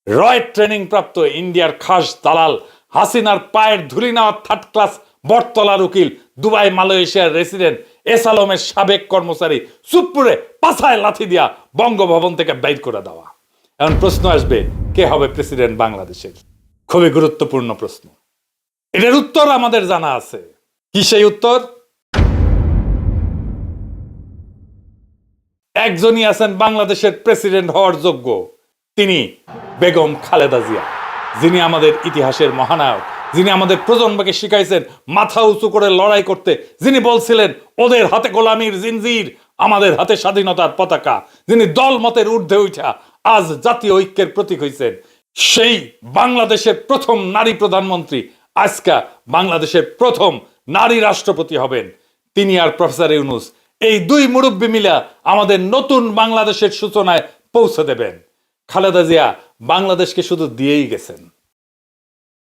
রয় training প্রাপ্ত ইন্ডিয়ার খাস দালাল হাসিনার পায়ের ধুলি নেওয়া থার্ড ক্লাস বটতলার উকিল দুবাই মালয়েশিয়ার রেসিডেন্ট এস আলমের সাবেক কর্মচারী চুপপুরে পাছায় লাথি দিয়া বঙ্গভবন থেকে বাইর করে দেওয়া। এখন প্রশ্ন আসবে, কে হবে প্রেসিডেন্ট বাংলাদেশের? খুবই গুরুত্বপূর্ণ প্রশ্ন। এটার উত্তর আমাদের জানা আছে। কি সেই উত্তর? একজনই আছেন বাংলাদেশের প্রেসিডেন্ট হওয়ার যোগ্য, তিনি বেগম খালেদা জিয়া, যিনি আমাদের ইতিহাসের মহানায়ক, যিনি আমাদের প্রজন্মকে শিখাইছেন মাথা উঁচু করে লড়াই করতে, যিনি বলছিলেন ওদের হাতে গোলামির জিনজির, আমাদের হাতে স্বাধীনতার পতাকা, যিনি দল মতের ঊর্ধ্বে উঠা আজ জাতীয় ঐক্যের প্রতীক হয়েছেন, সেই বাংলাদেশের প্রথম নারী প্রধানমন্ত্রী, আজকা বাংলাদেশের প্রথম নারী রাষ্ট্রপতি হবেন। তিনি আর প্রফেসর ইউনূস, এই দুই মুরব্বী মিলা আমাদের নতুন বাংলাদেশের সূচনায় পৌঁছে দেবেন। খালেদা জিয়া বাংলাদেশকে শুধু দিয়েই গেছেন।